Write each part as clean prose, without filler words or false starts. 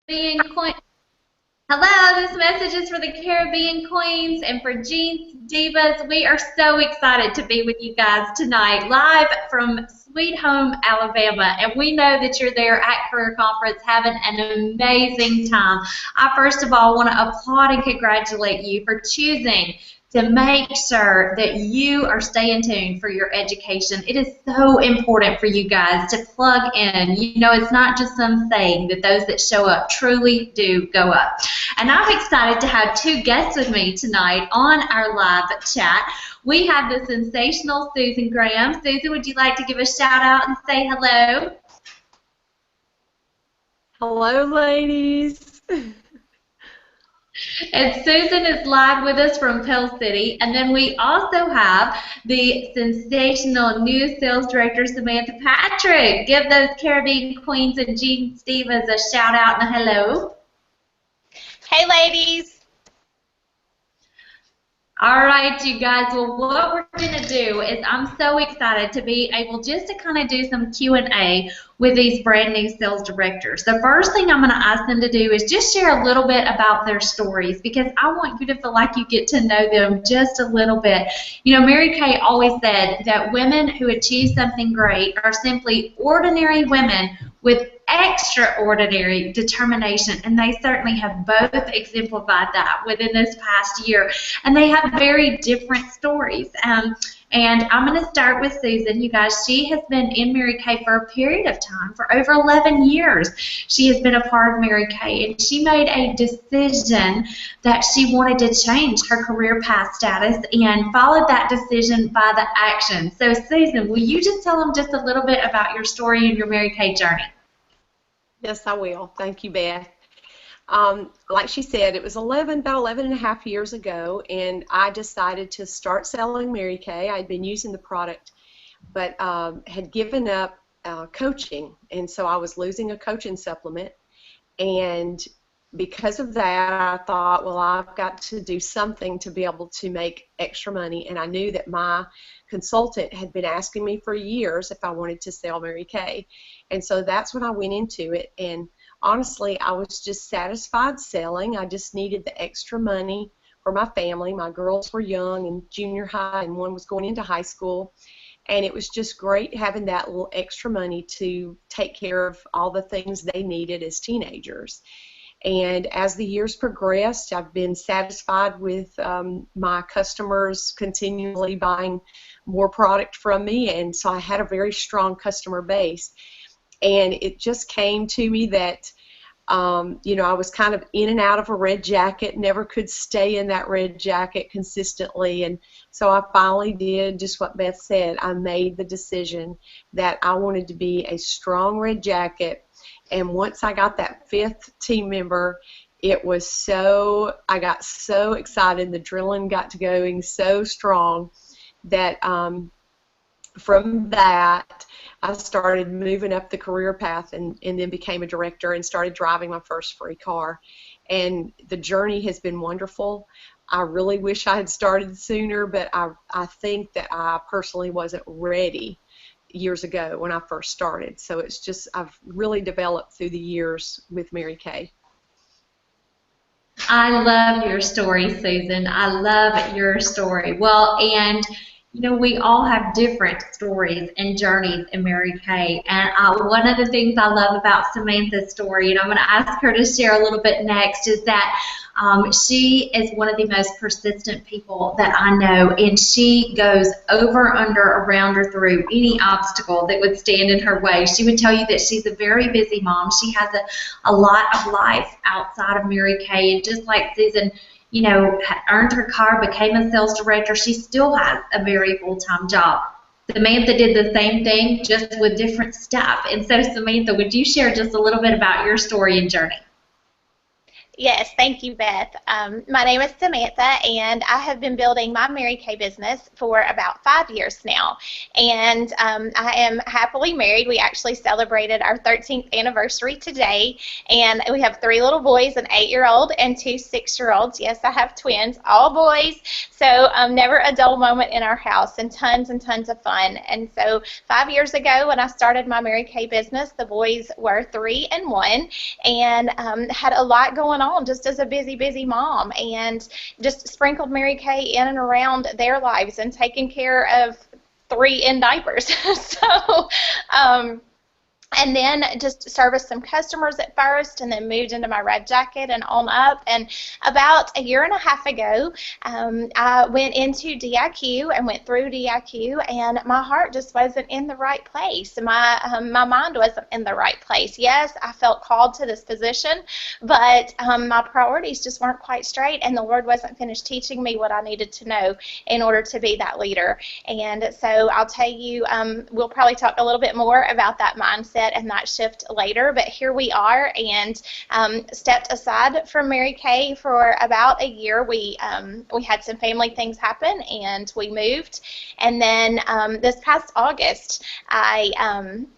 Caribbean Queen. Hello, this message is for the Caribbean Queens and for Jeans Divas. We are so excited to be with you guys tonight, live from Sweet Home, Alabama. And we know that you're there at Career Conference having an amazing time. I first of all want to applaud and congratulate you for choosing to make sure that you are staying tuned for your education. It is so important for you guys to plug in. You know, it's not just some saying that those that show up truly do go up. And I'm excited to have two guests with me tonight on our live chat. We have the sensational Susan Graham. Susan, would you like to give a shout out and say hello? Hello, ladies. And Susan is live with us from Pell City. And then we also have the sensational new sales director, Samantha Patrick. Give those Caribbean Queens and Jeans Divas a shout out and a hello. Hey, ladies. All right, you guys. Well, what we're going to do is I'm so excited to be able just to kind of do some Q&A with these brand new sales directors. The first thing I'm going to ask them to do is just share a little bit about their stories because I want you to feel like you get to know them just a little bit. You know, Mary Kay always said that women who achieve something great are simply ordinary women with extraordinary determination, and they certainly have both exemplified that within this past year, and they have very different stories. And I'm going to start with Susan. You guys, she has been in Mary Kay for a period of time, for over 11 years. She has been a part of Mary Kay, and she made a decision that she wanted to change her career path status and followed that decision by the action. So, Susan, will you just tell them just a little bit about your story and your Mary Kay journey? Yes, I will. Thank you, Beth. Like she said, it was about 11 and a half years ago, and I decided to start selling Mary Kay. I'd been using the product, but had given up coaching, and so I was losing a coaching supplement. And because of that, I thought, well, I've got to do something to be able to make extra money, and I knew that my consultant had been asking me for years if I wanted to sell Mary Kay. And so that's when I went into it, and honestly, I was just satisfied selling. I just needed the extra money for my family. My girls were young and junior high, and one was going into high school, and it was just great having that little extra money to take care of all the things they needed as teenagers. And as the years progressed, I've been satisfied with my customers continually buying more product from me, and so I had a very strong customer base. And it just came to me that, you know, I was kind of in and out of a red jacket, never could stay in that red jacket consistently. And so I finally did just what Beth said. I made the decision that I wanted to be a strong red jacket. And once I got that 5th team member, it was I got so excited, the adrenaline got to going so strong that from that, I started moving up the career path and then became a director and started driving my first free car. And the journey has been wonderful. I really wish I had started sooner, but I think that I personally wasn't ready years ago when I first started. So it's just, I've really developed through the years with Mary Kay. I love your story, Susan. I love your story. Well, and you know, we all have different stories and journeys in Mary Kay. And one of the things I love about Samantha's story, and I'm going to ask her to share a little bit next, is that she is one of the most persistent people that I know, and she goes over, under, around, or through any obstacle that would stand in her way. She would tell you that she's a very busy mom. She has a lot of life outside of Mary Kay, and just like Susan, you know, had earned her car, became a sales director, she still has a very full-time job. Samantha did the same thing, just with different stuff. And so, Samantha, would you share just a little bit about your story and journey? Yes, thank you, Beth. My name is Samantha, and I have been building my Mary Kay business for about 5 years now. And I am happily married. We actually celebrated our 13th anniversary today, and we have 3 little boys, an 8-year-old and 2 6-year-olds. Yes, I have twins, all boys. So never a dull moment in our house, and tons of fun. And so 5 years ago, when I started my Mary Kay business, the boys were 3 and 1, and had a lot going on just as a busy mom, and just sprinkled Mary Kay in and around their lives and taking care of 3 in diapers. So and then just serviced some customers at first, and then moved into my red jacket and on up. And about a year and a half ago, I went into DIQ and went through DIQ, and my heart just wasn't in the right place. My mind wasn't in the right place. Yes, I felt called to this position, but my priorities just weren't quite straight, and the Lord wasn't finished teaching me what I needed to know in order to be that leader. And so I'll tell you, we'll probably talk a little bit more about that mindset and that shift later, but here we are, and stepped aside from Mary Kay for about a year. We had some family things happen, and we moved, and then this past August, I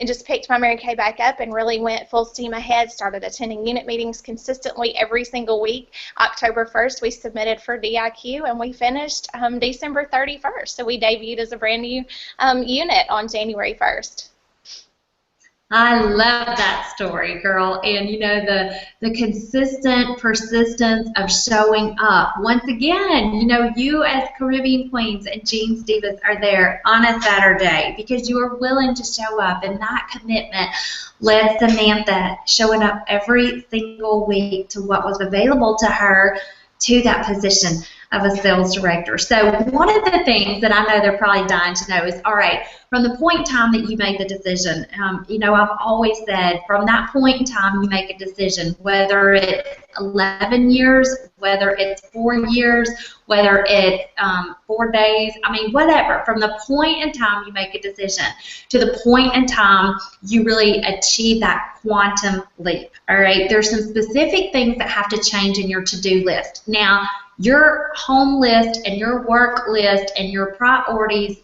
just picked my Mary Kay back up and really went full steam ahead, started attending unit meetings consistently every single week. October 1st, we submitted for DIQ, and we finished December 31st, so we debuted as a brand new unit on January 1st. I love that story, girl. And you know, the consistent persistence of showing up. Once again, you know, you as Caribbean Queens and Jeans Divas are there on a Saturday because you are willing to show up, and that commitment led Samantha showing up every single week to what was available to her to that position of a sales director. So one of the things that I know they're probably dying to know is, all right, from the point in time that you made the decision, you know, I've always said from that point in time you make a decision, whether it's 11 years, whether it's 4 years, whether it's 4 days, I mean, whatever. From the point in time you make a decision to the point in time you really achieve that quantum leap, all right? There's some specific things that have to change in your to-do list. Now, your home list and your work list and your priorities,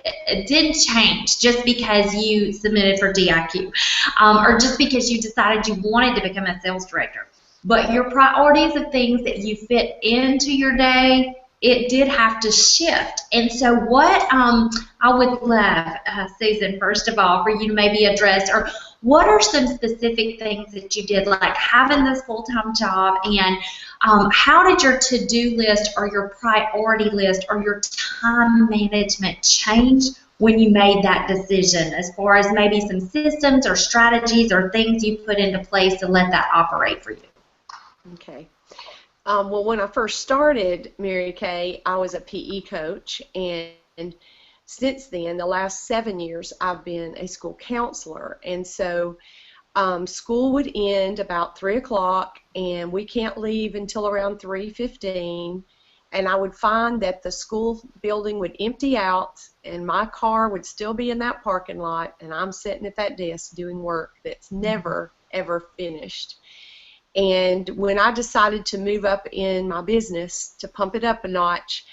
it didn't change just because you submitted for DIQ or just because you decided you wanted to become a sales director. But your priorities of things that you fit into your day, it did have to shift. And so what I would love, Susan, first of all, for you to maybe address, or what are some specific things that you did, like having this full-time job, and how did your to-do list or your priority list or your time management change when you made that decision, as far as maybe some systems or strategies or things you put into place to let that operate for you? Okay. Well, when I first started Mary Kay, I was a PE coach, and since then, the last 7 years, I've been a school counselor. And so school would end about 3 o'clock, and we can't leave until around 3:15. And I would find that the school building would empty out, and my car would still be in that parking lot, and I'm sitting at that desk doing work that's never, ever finished. And when I decided to move up in my business, to pump it up a notch,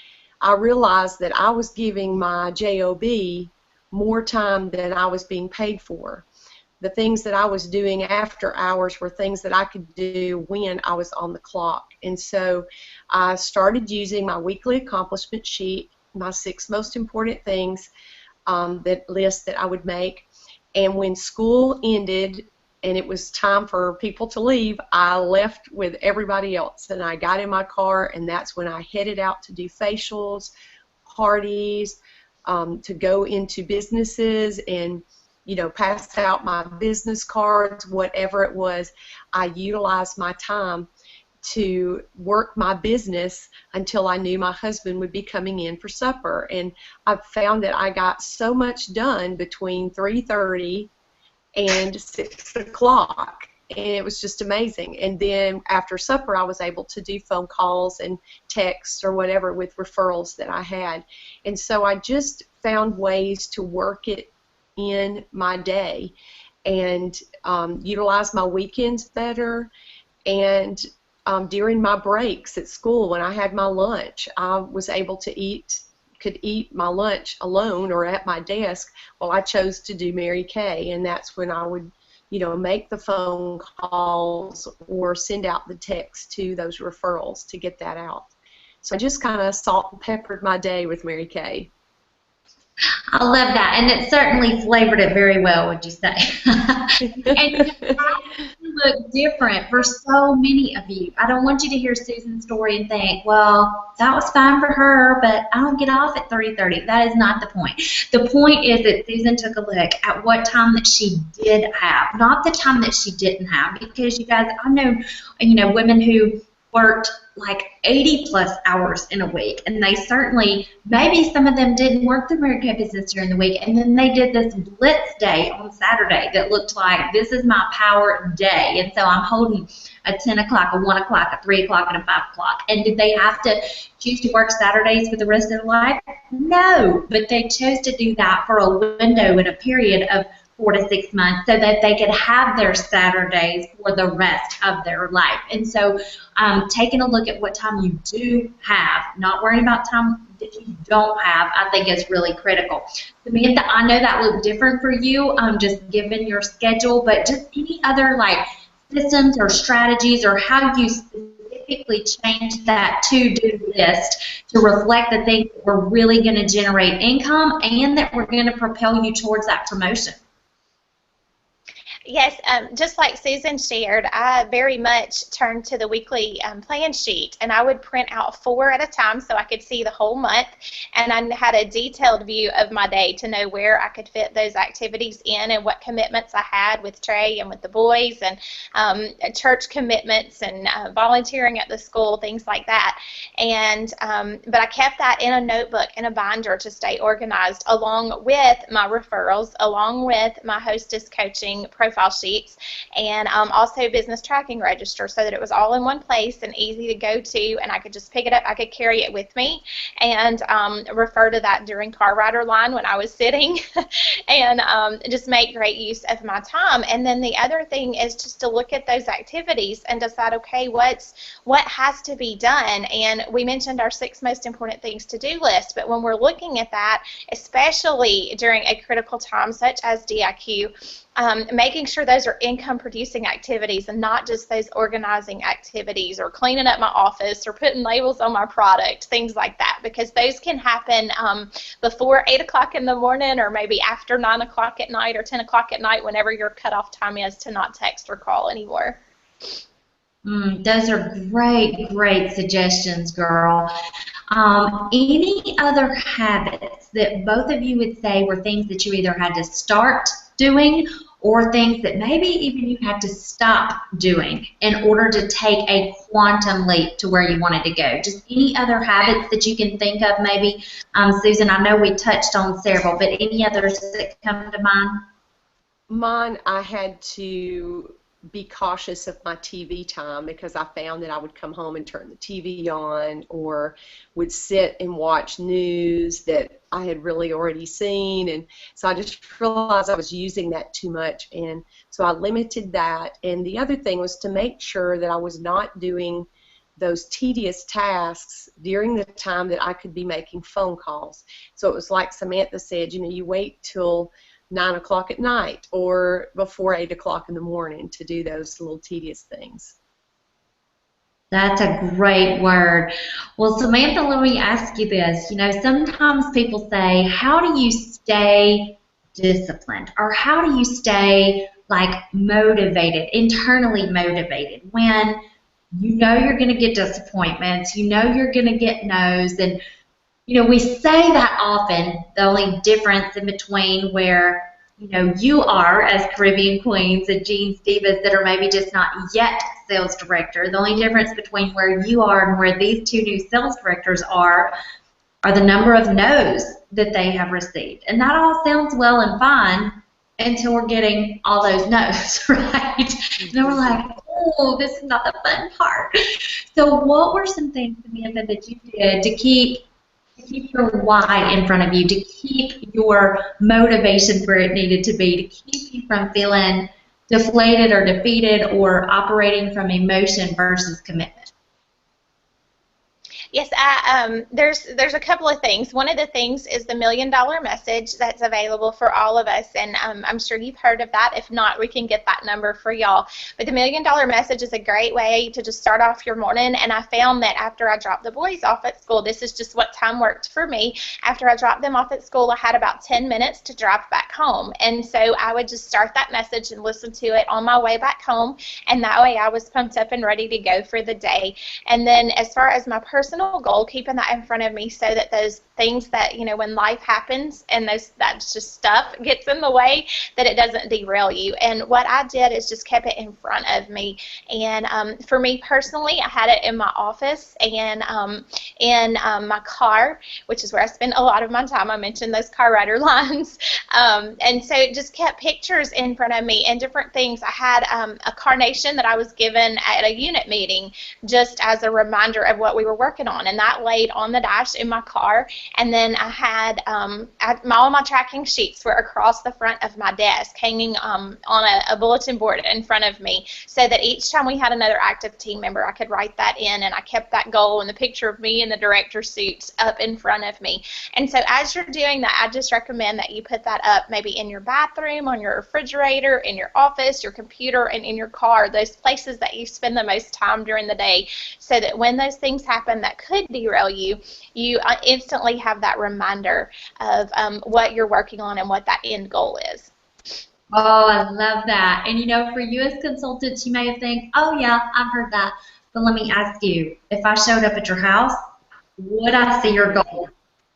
I realized that I was giving my JOB more time than I was being paid for. The things that I was doing after hours were things that I could do when I was on the clock. And so I started using my weekly accomplishment sheet, my 6 most important things, that list that I would make. And when school ended and it was time for people to leave, I left with everybody else, and I got in my car, and that's when I headed out to do facials, parties, to go into businesses and, you know, pass out my business cards, whatever it was. I utilized my time to work my business until I knew my husband would be coming in for supper. And I found that I got so much done between 3:30 and 6 o'clock, and it was just amazing. And then after supper, I was able to do phone calls and texts or whatever with referrals that I had. And so I just found ways to work it in my day and utilize my weekends better. And during my breaks at school when I had my lunch, I was able to could eat my lunch alone or at my desk. Well, I chose to do Mary Kay, and that's when I would, make the phone calls or send out the text to those referrals to get that out. So I just kind of salt and peppered my day with Mary Kay. I love that, and it certainly flavored it very well, would you say? And it look different for so many of you. I don't want you to hear Susan's story and think, well, that was fine for her, but I don't get off at 3:30. That is not the point. The point is that Susan took a look at what time that she did have, not the time that she didn't have, because you guys, I know, women who worked like 80-plus hours in a week, and they certainly, maybe some of them didn't work the Mary Kay business during the week, and then they did this blitz day on Saturday that looked like, this is my power day, and so I'm holding a 10 o'clock, a 1 o'clock, a 3 o'clock, and a 5 o'clock. And did they have to choose to work Saturdays for the rest of their life? No, but they chose to do that for a window in a period of 4 to 6 months so that they could have their Saturdays for the rest of their life. And so taking a look at what time you do have, not worrying about time that you don't have, I think is really critical. Samantha, I know that looked different for you, just given your schedule, but just any other systems or strategies or how you specifically change that to-do list to reflect the things that were really going to generate income and that were going to propel you towards that promotion. Yes, just like Susan shared, I very much turned to the weekly plan sheet, and I would print out 4 at a time so I could see the whole month, and I had a detailed view of my day to know where I could fit those activities in and what commitments I had with Trey and with the boys, and church commitments and volunteering at the school, things like that. And but I kept that in a notebook, in a binder to stay organized, along with my referrals, along with my hostess coaching profile sheets, and also business tracking register, so that it was all in one place and easy to go to, and I could just pick it up. I could carry it with me and refer to that during car ride or line when I was sitting, and just make great use of my time. And then the other thing is just to look at those activities and decide, okay, what has to be done. And we mentioned our 6 most important things to do list, but when we're looking at that, especially during a critical time such as DIQ, making sure those are income-producing activities and not just those organizing activities or cleaning up my office or putting labels on my product, things like that, because those can happen before 8 o'clock in the morning or maybe after 9 o'clock at night or 10 o'clock at night, whenever your cutoff time is to not text or call anymore. Those are great suggestions, girl. Any other habits that both of you would say were things that you either had to start doing or things that maybe even you had to stop doing in order to take a quantum leap to where you wanted to go? Just any other habits that you can think of, maybe. Susan, I know we touched on several, but any others that come to mind? Mine, I had to be cautious of my TV time because I found that I would come home and turn the TV on or would sit and watch news that I had really already seen, and so I just realized I was using that too much, and so I limited that. And the other thing was to make sure that I was not doing those tedious tasks during the time that I could be making phone calls. So it was like Samantha said, you wait till 9 o'clock at night or before 8 o'clock in the morning to do those little tedious things. That's a great word. Well, Samantha, let me ask you this. Sometimes people say, how do you stay disciplined? Or how do you stay, motivated, internally motivated, when you know you're going to get disappointments, you know you're going to get no's, and we say that often. The only difference in between where you are as Caribbean Queens and Jeans Divas that are maybe just not yet sales director, the only difference between where you are and where these 2 new sales directors are the number of no's that they have received. And that all sounds well and fine until we're getting all those no's, right? And then we're like, oh, this is not the fun part. So what were some things, Samantha, that you did to keep your why in front of you, to keep your motivation where it needed to be, to keep you from feeling deflated or defeated or operating from emotion versus commitment? Yes, there's a couple of things. One of the things is the $1,000,000 message that's available for all of us, and I'm sure you've heard of that. If not, we can get that number for y'all. But the $1,000,000 message is a great way to just start off your morning, and I found that after I dropped the boys off at school, this is just what time worked for me. After I dropped them off at school, I had about 10 minutes to drive back home, and so I would just start that message and listen to it on my way back home, and that way I was pumped up and ready to go for the day. And then as far as my personal goal, keeping that in front of me so that those things that, you know, when life happens and that's just stuff gets in the way, that it doesn't derail you. And what I did is just kept it in front of me. And for me personally, I had it in my office and in my car, which is where I spend a lot of my time. I mentioned those car rider lines. And so it just kept pictures in front of me and different things. I had a carnation that I was given at a unit meeting just as a reminder of what we were working on, and that laid on the dash in my car. And then I had all my tracking sheets were across the front of my desk, hanging on a bulletin board in front of me, so that each time we had another active team member, I could write that in, and I kept that goal and the picture of me in the director's suits up in front of me. And so as you're doing that, I just recommend that you put that up maybe in your bathroom, on your refrigerator, in your office, your computer, and in your car, those places that you spend the most time during the day, so that when those things happen that could derail you, you instantly have that reminder of what you're working on and what that end goal is. Oh, I love that. And you know, for you as consultants, you may think, oh yeah, I've heard that. But let me ask you, if I showed up at your house, would I see your goal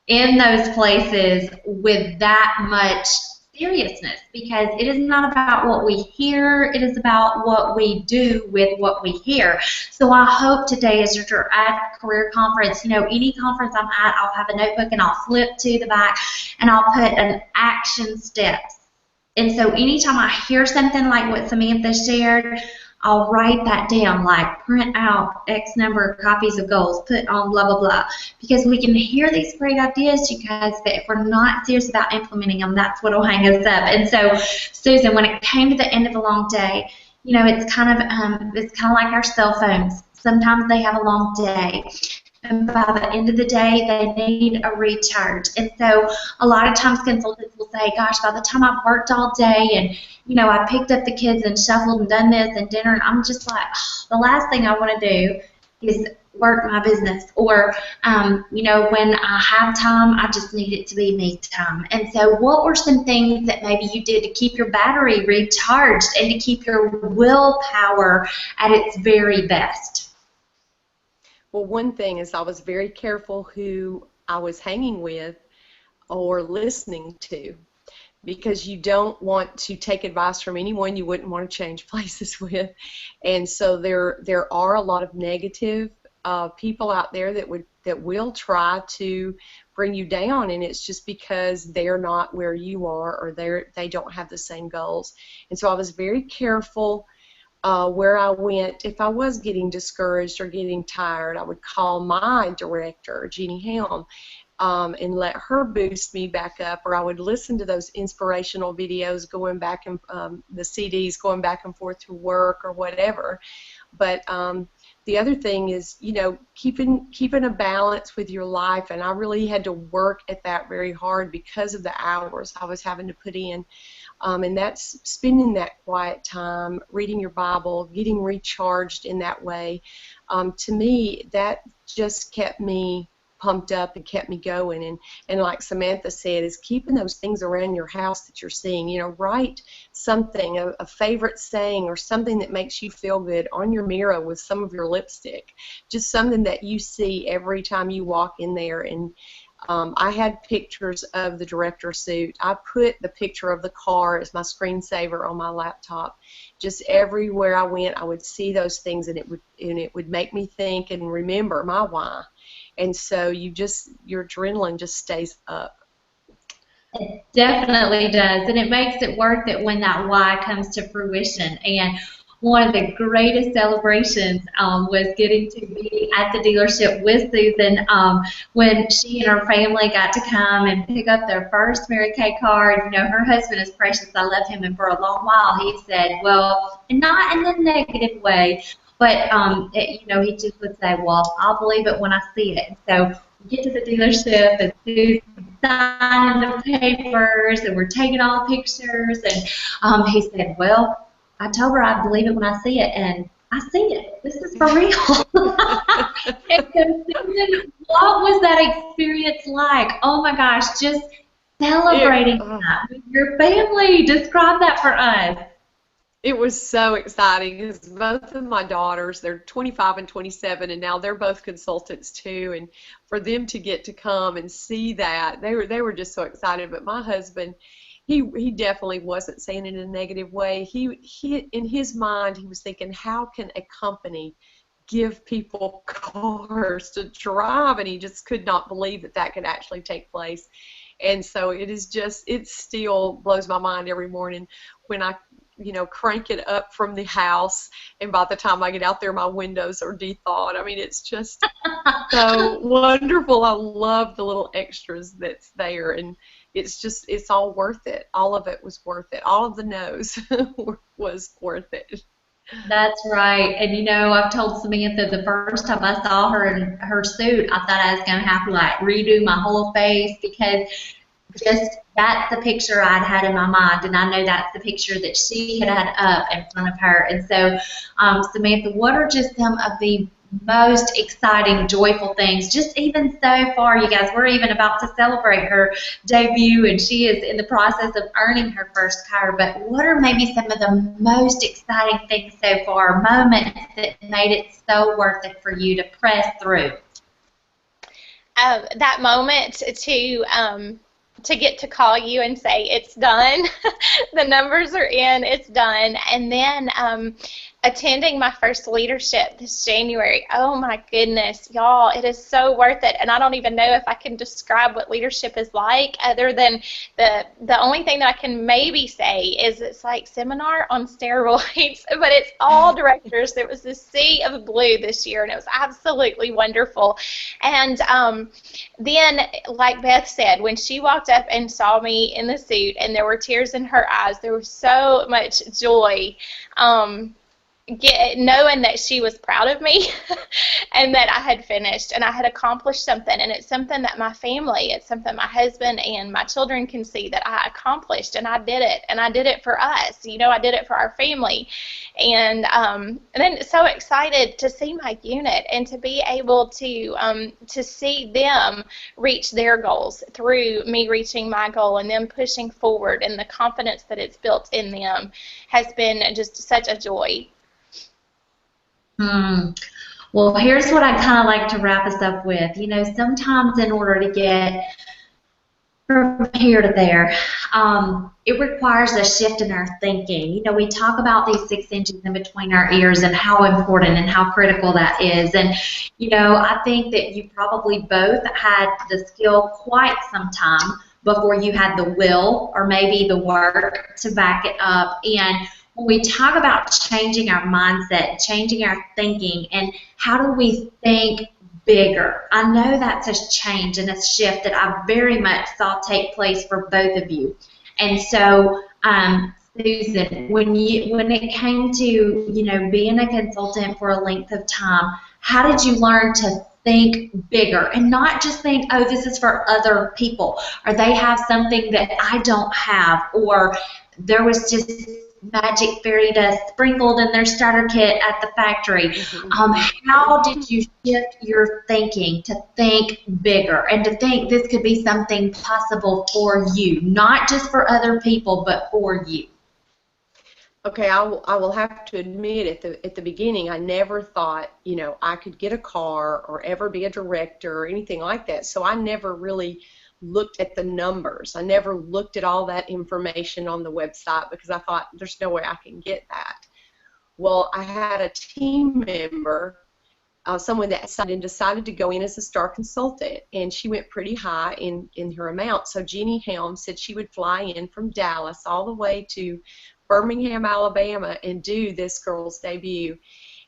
in those places with that much seriousness? Because it is not about what we hear, it is about what we do with what we hear. So I hope today, as you're at career conference, you know, any conference I'm at, I'll have a notebook and I'll flip to the back and I'll put an action steps. And so anytime I hear something like what Samantha shared, I'll write that down, like print out X number of copies of goals, put on blah, blah, blah. Because we can hear these great ideas, you guys, but if we're not serious about implementing them, that's what will hang us up. And so, Susan, when it came to the end of a long day, you know, it's kind of like our cell phones. Sometimes they have a long day. And by the end of the day, they need a recharge. And so a lot of times consultants will say, gosh, by the time I've worked all day and, you know, I picked up the kids and shuffled and done this and dinner, and I'm just like, oh, the last thing I want to do is work my business. Or, you know, when I have time, I just need it to be me time. And so what were some things that maybe you did to keep your battery recharged and to keep your willpower at its very best? Well, one thing is I was very careful who I was hanging with or listening to, because you don't want to take advice from anyone you wouldn't want to change places with. And so there are a lot of negative people out there that will try to bring you down, and it's just because they're not where you are, or they don't have the same goals. And so I was very careful where I went. If I was getting discouraged or getting tired, I would call my director, Jeannie Helm, and let her boost me back up, or I would listen to those inspirational videos going back and the CDs going back and forth to work or whatever. But the other thing is, you know, keeping a balance with your life, and I really had to work at that very hard because of the hours I was having to put in. And that's spending that quiet time, reading your Bible, getting recharged in that way. To me, that just kept me pumped up and kept me going. And like Samantha said, is keeping those things around your house that you're seeing. You know, write something, a favorite saying or something that makes you feel good on your mirror with some of your lipstick. Just something that you see every time you walk in there. And I had pictures of the director suit. I put the picture of the car as my screensaver on my laptop. Just everywhere I went, I would see those things, and it would make me think and remember my why. And so your adrenaline just stays up. It definitely does, and it makes it worth it when that why comes to fruition. And one of the greatest celebrations was getting to be at the dealership with Susan when she and her family got to come and pick up their first Mary Kay card. You know, her husband is precious. I love him, and for a long while he said, well, not in the negative way, but you know, he just would say, well, I'll believe it when I see it. So we get to the dealership and Susan signing the papers, and we're taking all pictures, and he said, well, I told her I'd believe it when I see it, and I see it. This is for real. And so, Susan, what was that experience like? Oh my gosh, just celebrating that with your family. Describe that for us. It was so exciting because both of my daughters, they're 25 and 27, and now they're both consultants too. And for them to get to come and see that, they were just so excited. But my husband, he definitely wasn't saying it in a negative way. He in his mind, he was thinking, how can a company give people cars to drive? And he just could not believe that that could actually take place. And so it still blows my mind every morning when I crank it up from the house, and by the time I get out there, my windows are de-thawed. I mean, it's just so wonderful. I love the little extras that's there, and it's all worth it. All of it was worth it. All of the no's was worth it. That's right. And you know, I've told Samantha the first time I saw her in her suit, I thought I was going to have to like redo my whole face because just that's the picture I'd had in my mind, and I know that's the picture that she had had up in front of her. And so, Samantha, what are just some of the most exciting, joyful things? Just even so far, you guys, we're even about to celebrate her debut, and she is in the process of earning her first car. But what are maybe some of the most exciting things so far, moments that made it so worth it for you to press through? That moment to get to call you and say it's done, the numbers are in, it's done, and then attending my first leadership this January. Oh my goodness, y'all, it is so worth it. And I don't even know if I can describe what leadership is like other than the only thing that I can maybe say is it's like seminar on steroids, but it's all directors. There was this sea of blue this year, and it was absolutely wonderful. And then, like Beth said, when she walked up and saw me in the suit and there were tears in her eyes, there was so much joy. Knowing that she was proud of me and that I had finished and I had accomplished something, and it's something that my family, it's something my husband and my children can see that I accomplished, and I did it, and I did it for us, I did it for our family. And then so excited to see my unit and to be able to see them reach their goals through me reaching my goal and them pushing forward, and the confidence that it's built in them has been just such a joy. Well, here's what I'd kind of like to wrap us up with. Sometimes in order to get from here to there, it requires a shift in our thinking. We talk about these 6 inches in between our ears and how important and how critical that is. And, I think that you probably both had the skill quite some time before you had the will or maybe the work to back it up. And when we talk about changing our mindset, changing our thinking, and how do we think bigger, I know that's a change and a shift that I very much saw take place for both of you. And so, Susan, when it came to being a consultant for a length of time, how did you learn to think bigger and not just think, oh, this is for other people, or they have something that I don't have, or there was just magic fairy dust sprinkled in their starter kit at the factory? How did you shift your thinking to think bigger and to think this could be something possible for you, not just for other people, but for you? Okay, I will have to admit at the beginning, I never thought, I could get a car or ever be a director or anything like that. So I never really looked at the numbers. I never looked at all that information on the website because I thought there's no way I can get that. Well, I had a team member, someone that decided to go in as a star consultant, and she went pretty high in her amount. So Jeannie Helm said she would fly in from Dallas all the way to Birmingham, Alabama, and do this girl's debut.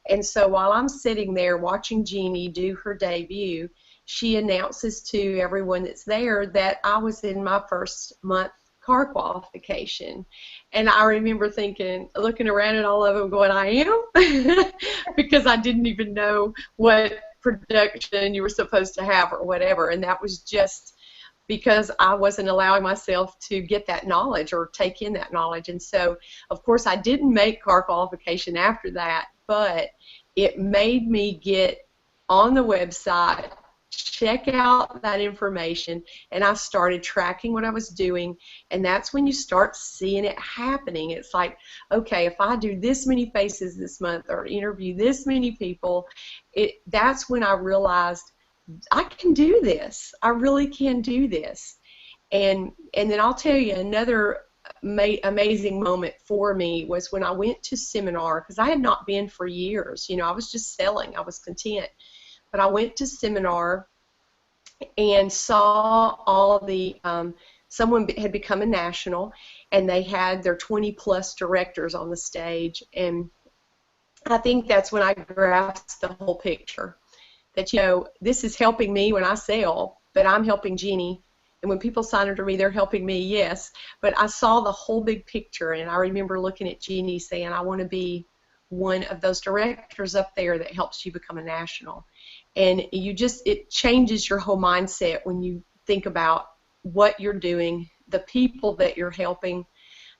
And so while I'm sitting there watching Jeannie do her debut, she announces to everyone that's there that I was in my first month car qualification. And I remember thinking, looking around at all of them going, I am? Because I didn't even know what production you were supposed to have or whatever. And that was just because I wasn't allowing myself to get that knowledge or take in that knowledge. And so, of course, I didn't make car qualification after that, but it made me get on the website, check out that information, and I started tracking what I was doing, and that's when you start seeing it happening. It's like, okay, if I do this many faces this month or interview this many people, that's when I realized I can do this. I really can do this. And then I'll tell you another amazing moment for me was when I went to seminar, because I had not been for years. You know, I was just selling. I was content. But I went to seminar and saw all the, someone had become a national, and they had their 20-plus directors on the stage. And I think that's when I grasped the whole picture. That, you know, this is helping me when I sell, but I'm helping Jeannie. And when people sign under me, they're helping me, yes. But I saw the whole big picture, and I remember looking at Jeannie saying, I want to be one of those directors up there that helps you become a national. And it changes your whole mindset when you think about what you're doing, the people that you're helping,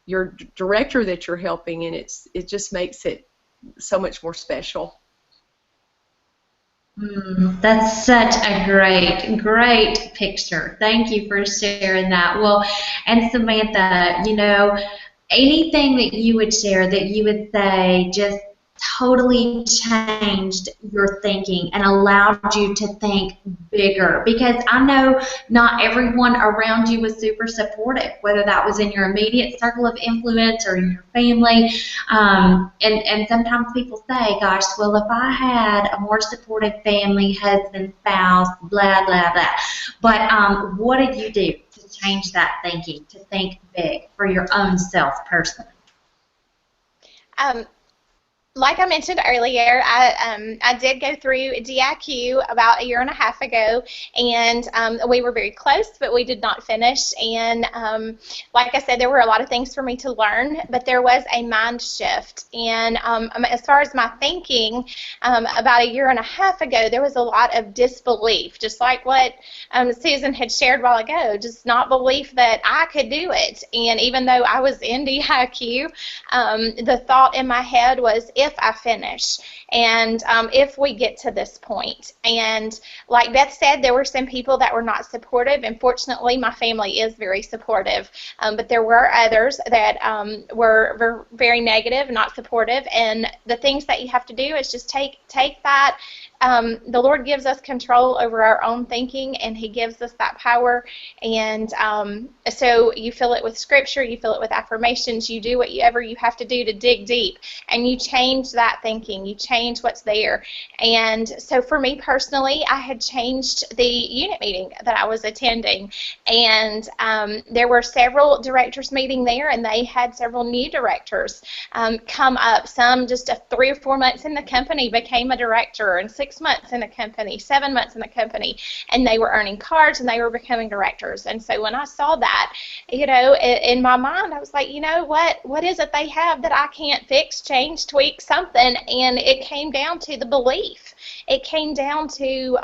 your director that you're helping, and it just makes it so much more special. That's such a great picture. Thank you for sharing that. Well, and Samantha, you know, anything that you would share that you would say just totally changed your thinking and allowed you to think bigger? Because I know not everyone around you was super supportive, whether that was in your immediate circle of influence or in your family. And sometimes people say, gosh, well, if I had a more supportive family, husband, spouse, blah, blah, blah. But what did you do to change that thinking, to think big for your own self personally? Like I mentioned earlier, I did go through DIQ about a year and a half ago, and we were very close, but we did not finish. And like I said, there were a lot of things for me to learn, but there was a mind shift. And as far as my thinking, about a year and a half ago, there was a lot of disbelief, just like what Susan had shared a while ago, just not belief that I could do it. And even though I was in DIQ, the thought in my head was, if I finish, and if we get to this point. And like Beth said, there were some people that were not supportive, and fortunately my family is very supportive, but there were others that were very negative, not supportive. And the things that you have to do is just take that. The Lord gives us control over our own thinking, and He gives us that power. And so you fill it with Scripture, you fill it with affirmations, you do whatever you have to do to dig deep, and you change that thinking, you change what's there. And so for me personally, I had changed the unit meeting that I was attending, and there were several directors meeting there, and they had several new directors come up. Some just 3 or 4 months in the company became a director, and 6 months in the company, 7 months in the company, and they were earning cards and they were becoming directors. And so when I saw that, you know, in my mind, I was like, you know, what is it they have that I can't fix, change, tweak, something? And it came down to the belief. It came down to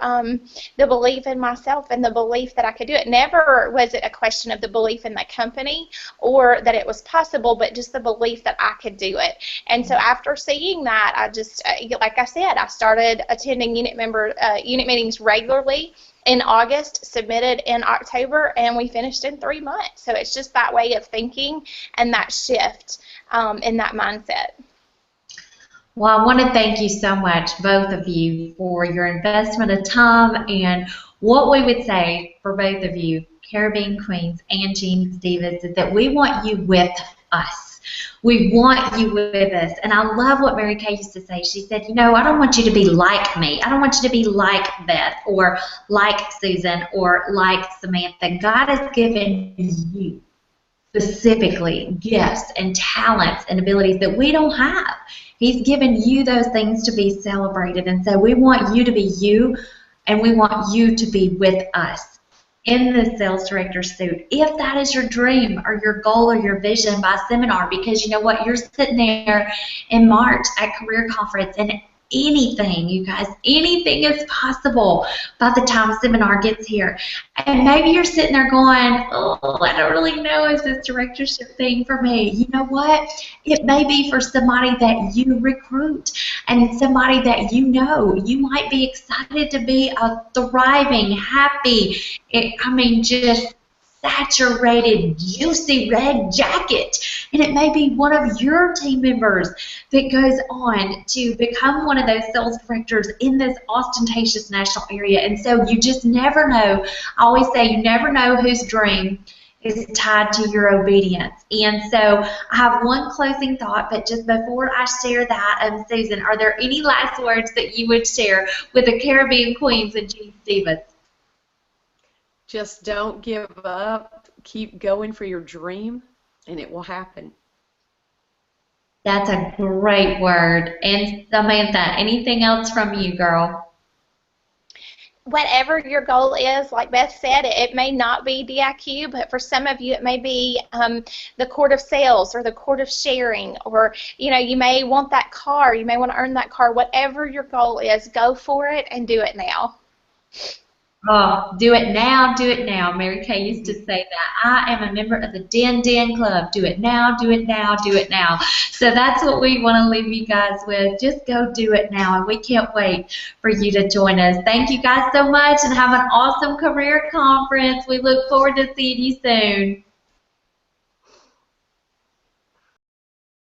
the belief in myself and the belief that I could do it. Never was it a question of the belief in the company or that it was possible, but just the belief that I could do it. And so after seeing that, I just, like I said, I started attending unit meetings regularly in August, submitted in October, and we finished in 3 months. So it's just that way of thinking and that shift in that mindset. Well, I want to thank you so much, both of you, for your investment of time. And what we would say for both of you, Caribbean Queens and Jeannie Stevens, is that we want you with us. We want you with us. And I love what Mary Kay used to say. She said, you know, I don't want you to be like me. I don't want you to be like Beth or like Susan or like Samantha. God has given you specifically gifts and talents and abilities that we don't have. He's given you those things to be celebrated. And so we want you to be you, and we want you to be with us in the sales director suit, if that is your dream or your goal or your vision by seminar, because you know what, you're sitting there in March at career conference, and anything, you guys, anything is possible by the time seminar gets here. And maybe you're sitting there going, oh, I don't really know, is this directorship thing for me? You know what? It may be for somebody that you recruit and somebody that you know. You might be excited to be a thriving, happy, just saturated, juicy red jacket. And it may be one of your team members that goes on to become one of those sales directors in this ostentatious national area. And so you just never know. I always say you never know whose dream is tied to your obedience. And so I have one closing thought, but just before I share that, Susan, are there any last words that you would share with the Caribbean Queens and Gene Stevens? Just don't give up. Keep going for your dream, and it will happen. That's a great word. And Samantha, anything else from you, girl? Whatever your goal is, like Beth said, it may not be DIQ, but for some of you it may be the court of sales or the court of sharing, or you may want that car, you may want to earn that car. Whatever your goal is, go for it and do it now. Oh, do it now, do it now. Mary Kay used to say that. I am a member of the Den Club. Do it now, do it now, do it now. So that's what we want to leave you guys with. Just go do it now, and we can't wait for you to join us. Thank you guys so much, and have an awesome career conference. We look forward to seeing you soon.